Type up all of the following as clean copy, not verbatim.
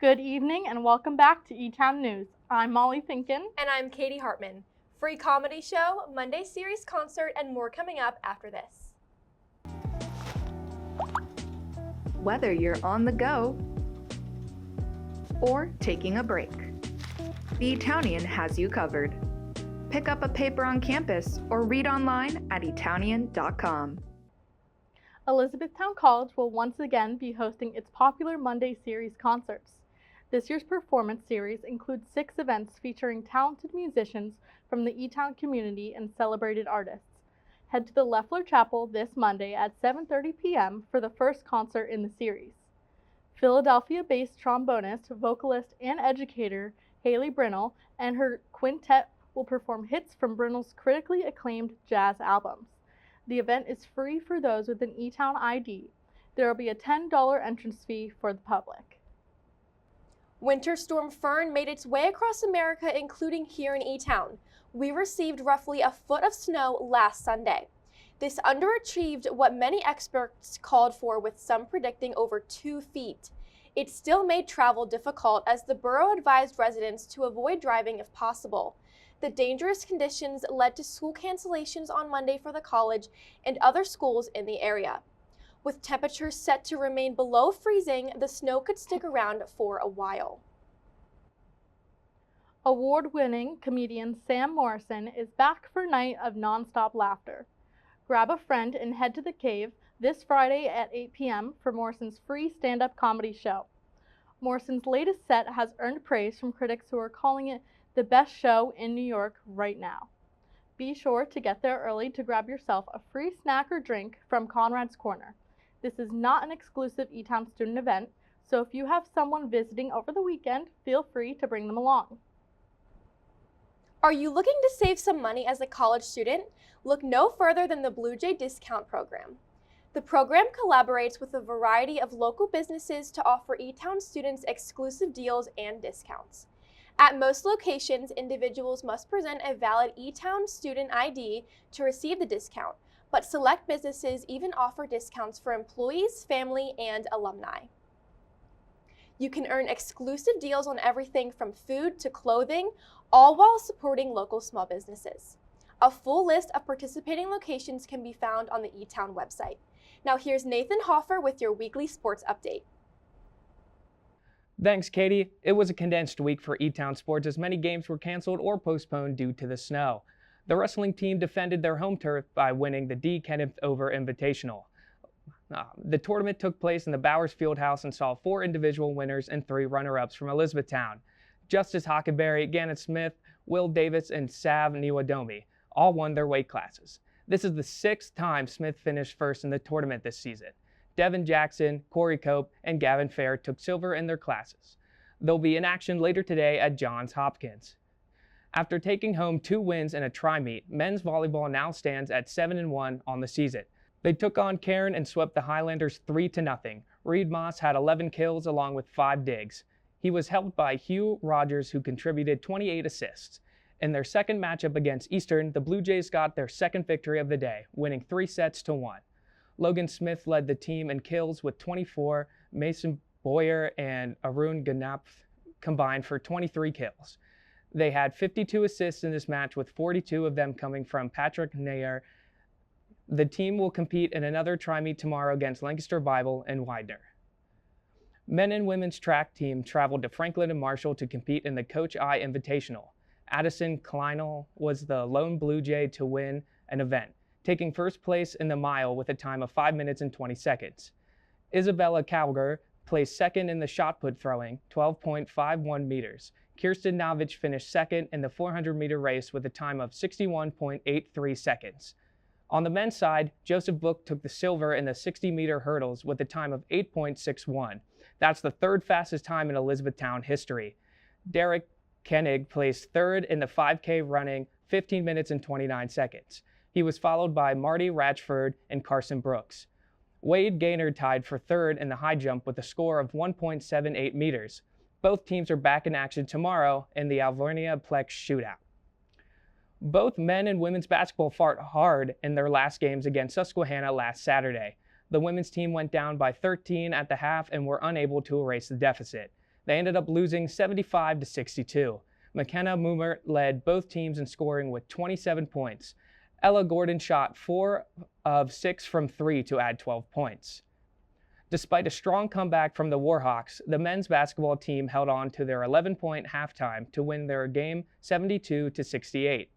Good evening and welcome back to Etown News. I'm Molly Finkin. And I'm Katie Hartman. Free comedy show, Monday series concert, and more coming up after this. Whether you're on the go or taking a break, the Etownian has you covered. Pick up a paper on campus or read online at etownian.com. Elizabethtown College will once again be hosting its popular Monday series concerts. This year's performance series includes 6 events featuring talented musicians from the Etown community and celebrated artists. Head to the Leffler Chapel this Monday at 7:30 p.m. for the first concert in the series. Philadelphia-based trombonist, vocalist, and educator Haley Brinnell and her quintet will perform hits from Brinnell's critically acclaimed jazz albums. The event is free for those with an Etown ID. There will be a $10 entrance fee for the public. Winter Storm Fern made its way across America, including here in Etown. We received roughly a foot of snow last Sunday. This underachieved what many experts called for, with some predicting over 2 feet. It still made travel difficult as the borough advised residents to avoid driving if possible. The dangerous conditions led to school cancellations on Monday for the college and other schools in the area. With temperatures set to remain below freezing, the snow could stick around for a while. Award-winning comedian Sam Morrison is back for a night of nonstop laughter. Grab a friend and head to the Cave this Friday at 8 p.m. for Morrison's free stand-up comedy show. Morrison's latest set has earned praise from critics who are calling it the best show in New York right now. Be sure to get there early to grab yourself a free snack or drink from Conrad's Corner. This is not an exclusive Etown student event, so if you have someone visiting over the weekend, feel free to bring them along. Are you looking to save some money as a college student? Look no further than the Blue Jay Discount Program. The program collaborates with a variety of local businesses to offer Etown students exclusive deals and discounts. At most locations, individuals must present a valid Etown student ID to receive the discount, but select businesses even offer discounts for employees, family, and alumni. You can earn exclusive deals on everything from food to clothing, all while supporting local small businesses. A full list of participating locations can be found on the Etown website. Now here's Nathan Hoffer with your weekly sports update. Thanks, Katie. It was a condensed week for Etown sports as many games were canceled or postponed due to the snow. The wrestling team defended their home turf by winning the D. Kenneth Over Invitational. The tournament took place in the Bowers Fieldhouse and saw 4 individual winners and 3 runner-ups from Elizabethtown. Justice Hockenberry, Gannett Smith, Will Davis, and Sav Niwadomi all won their weight classes. This is the 6th time Smith finished first in the tournament this season. Devin Jackson, Corey Cope, and Gavin Fair took silver in their classes. They'll be in action later today at Johns Hopkins. After taking home 2 wins and a tri-meet, men's volleyball now stands at 7-1 on the season. They took on Cairn and swept the Highlanders 3-0. Reed Moss had 11 kills along with 5 digs. He was helped by Hugh Rogers, who contributed 28 assists. In their second matchup against Eastern, the Blue Jays got their second victory of the day, winning 3-1. Logan Smith led the team in kills with 24, Mason Boyer and Arun Ganapf combined for 23 kills. They had 52 assists in this match, with 42 of them coming from Patrick Nair. The team will compete in another tri-meet tomorrow against Lancaster Bible and Widener. Men and women's track team traveled to Franklin and Marshall to compete in the Coach I Invitational. Addison Kleinel was the lone Blue Jay to win an event, taking first place in the mile with a time of 5 minutes and 20 seconds. Isabella Calger placed second in the shot put throwing, 12.51 meters. Kirsten Novich finished second in the 400-meter race with a time of 61.83 seconds. On the men's side, Joseph Book took the silver in the 60-meter hurdles with a time of 8.61. That's the 3rd fastest time in Elizabethtown history. Derek Koenig placed 3rd in the 5K running, 15 minutes and 29 seconds. He was followed by Marty Ratchford and Carson Brooks. Wade Gaynor tied for 3rd in the high jump with a score of 1.78 meters. Both teams are back in action tomorrow in the Alvernia Plex shootout. Both men and women's basketball fought hard in their last games against Susquehanna last Saturday. The women's team went down by 13 at the half and were unable to erase the deficit. They ended up losing 75-62. McKenna Mumert led both teams in scoring with 27 points. Ella Gordon shot 4 of 6 from 3 to add 12 points. Despite a strong comeback from the Warhawks, the men's basketball team held on to their 11-point halftime to win their game 72-68.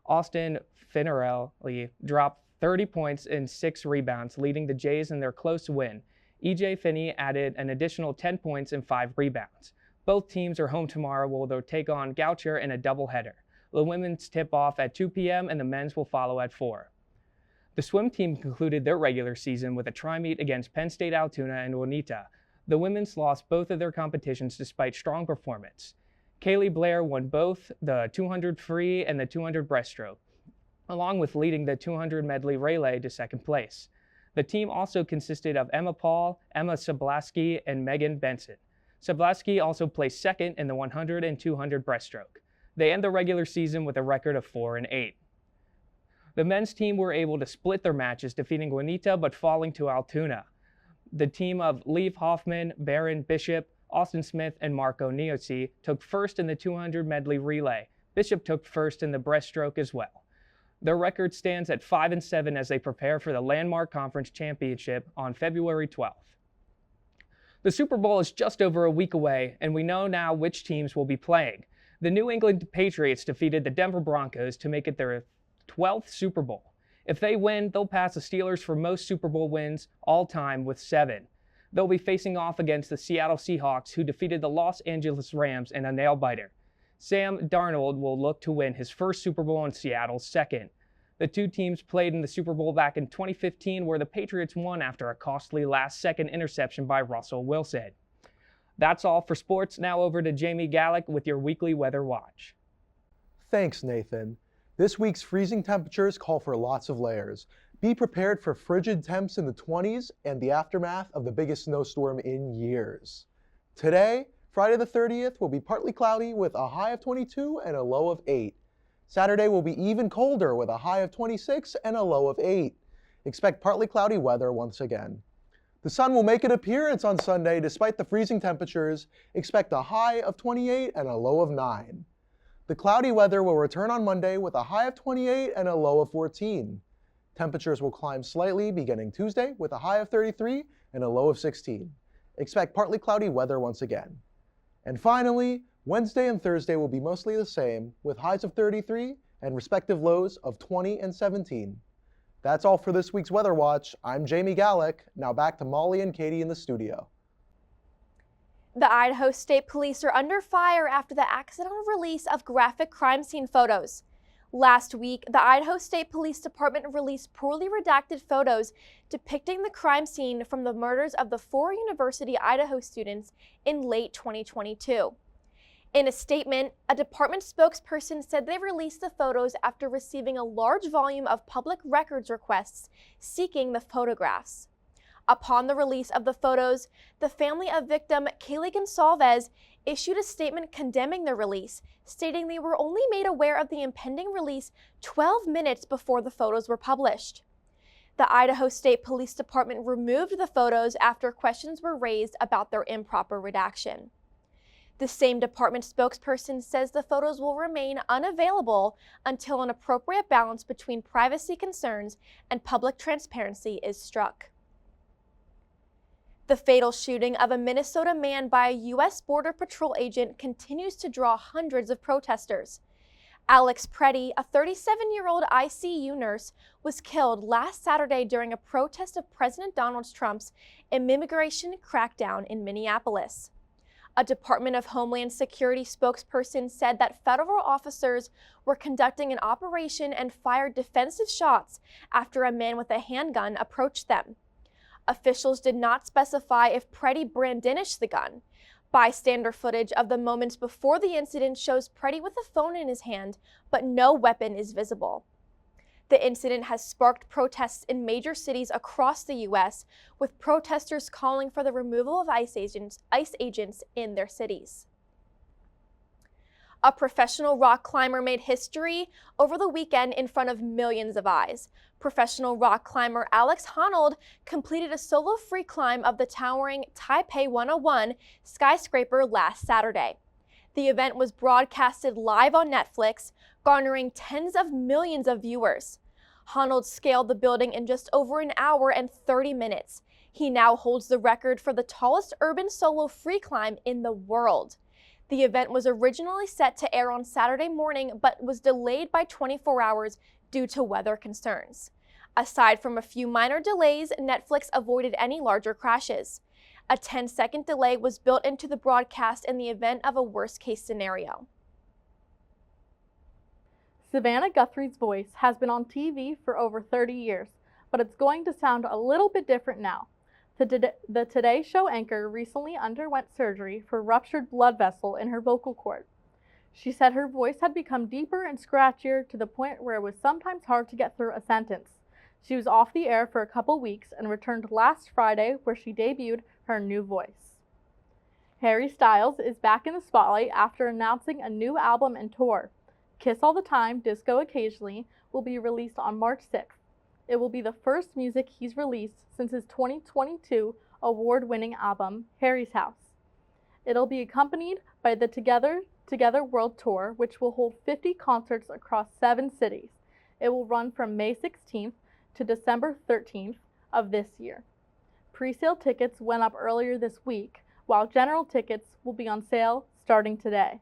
Austin Finarelli dropped 30 points and 6 rebounds, leading the Jays in their close win. EJ Finney added an additional 10 points and 5 rebounds. Both teams are home tomorrow where they'll take on Goucher in a doubleheader. The women's tip off at 2 p.m. and the men's will follow at 4. The swim team concluded their regular season with a tri-meet against Penn State Altoona and Juanita. The women's lost both of their competitions despite strong performance. Kaylee Blair won both the 200 free and the 200 breaststroke, along with leading the 200 medley relay to second place. The team also consisted of Emma Paul, Emma Sablaski, and Megan Benson. Sablaski also placed second in the 100 and 200 breaststroke. They end the regular season with a record of 4-8. The men's team were able to split their matches, defeating Juanita but falling to Altoona. The team of Leif Hoffman, Baron Bishop, Austin Smith, and Marco Neosi took first in the 200 medley relay. Bishop took first in the breaststroke as well. Their record stands at 5-7 as they prepare for the Landmark Conference Championship on February 12th. The Super Bowl is just over a week away, and we know now which teams will be playing. The New England Patriots defeated the Denver Broncos to make it their 12th Super Bowl. If they win, they'll pass the Steelers for most Super Bowl wins all time with 7. They'll be facing off against the Seattle Seahawks, who defeated the Los Angeles Rams in a nail-biter. Sam Darnold will look to win his first Super Bowl and Seattle's second. The two teams played in the Super Bowl back in 2015, where the Patriots won after a costly last-second interception by Russell Wilson. That's all for sports. Now over to Jaime Gallick with your weekly weather watch. Thanks, Nathan. This week's freezing temperatures call for lots of layers. Be prepared for frigid temps in the 20s and the aftermath of the biggest snowstorm in years. Today, Friday the 30th, will be partly cloudy with a high of 22 and a low of 8. Saturday will be even colder with a high of 26 and a low of 8. Expect partly cloudy weather once again. The sun will make an appearance on Sunday despite the freezing temperatures. Expect a high of 28 and a low of 9. The cloudy weather will return on Monday with a high of 28 and a low of 14. Temperatures will climb slightly beginning Tuesday with a high of 33 and a low of 16. Expect partly cloudy weather once again. And finally, Wednesday and Thursday will be mostly the same with highs of 33 and respective lows of 20 and 17. That's all for this week's Weather Watch. I'm Jaime Gallick. Now back to Molly and Katie in the studio. The Idaho State Police are under fire after the accidental release of graphic crime scene photos. Last week, the Idaho State Police Department released poorly redacted photos depicting the crime scene from the murders of the 4 University Idaho students in late 2022. In a statement, a department spokesperson said they released the photos after receiving a large volume of public records requests seeking the photographs. Upon the release of the photos, the family of victim Kaylee Gonsalves issued a statement condemning the release, stating they were only made aware of the impending release 12 minutes before the photos were published. The Idaho State Police Department removed the photos after questions were raised about their improper redaction. The same department spokesperson says the photos will remain unavailable until an appropriate balance between privacy concerns and public transparency is struck. The fatal shooting of a Minnesota man by a U.S. Border Patrol agent continues to draw hundreds of protesters. Alex Preddy, a 37-year-old ICU nurse, was killed last Saturday during a protest of President Donald Trump's immigration crackdown in Minneapolis. A Department of Homeland Security spokesperson said that federal officers were conducting an operation and fired defensive shots after a man with a handgun approached them. Officials did not specify if Preddy brandished the gun. Bystander footage of the moments before the incident shows Preddy with a phone in his hand, but no weapon is visible. The incident has sparked protests in major cities across the U.S., with protesters calling for the removal of ICE agents in their cities. A professional rock climber made history over the weekend in front of millions of eyes. Professional rock climber Alex Honnold completed a solo free climb of the towering Taipei 101 skyscraper last Saturday. The event was broadcasted live on Netflix, garnering tens of millions of viewers. Honnold scaled the building in just over an hour and 30 minutes. He now holds the record for the tallest urban solo free climb in the world. The event was originally set to air on Saturday morning, but was delayed by 24 hours due to weather concerns. Aside from a few minor delays, Netflix avoided any larger crashes. A 10-second delay was built into the broadcast in the event of a worst-case scenario. Savannah Guthrie's voice has been on TV for over 30 years, but it's going to sound a little bit different now. The Today Show anchor recently underwent surgery for ruptured blood vessel in her vocal cord. She said her voice had become deeper and scratchier to the point where it was sometimes hard to get through a sentence. She was off the air for a couple weeks and returned last Friday, where she debuted her new voice. Harry Styles is back in the spotlight after announcing a new album and tour. Kiss All the Time, Disco Occasionally will be released on March 6th. It will be the first music he's released since his 2022 award-winning album, Harry's House. It'll be accompanied by the Together World Tour, which will hold 50 concerts across 7 cities. It will run from May 16th to December 13th of this year. Pre-sale tickets went up earlier this week, while general tickets will be on sale starting today.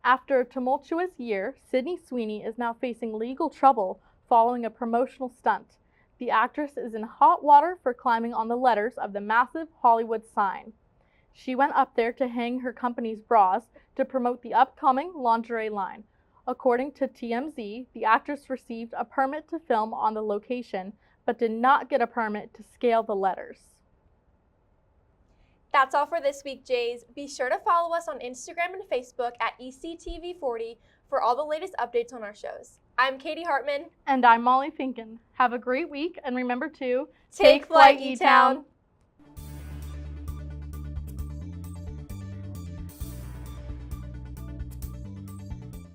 After a tumultuous year, Sydney Sweeney is now facing legal trouble following a promotional stunt. The actress is in hot water for climbing on the letters of the massive Hollywood sign. She went up there to hang her company's bras to promote the upcoming lingerie line. According to TMZ, the actress received a permit to film on the location, but did not get a permit to scale the letters. That's all for this week, Jays. Be sure to follow us on Instagram and Facebook at ECTV40 for all the latest updates on our shows. I'm Katie Hartman. And I'm Molly Finkin. Have a great week, and remember to Take flight, Etown.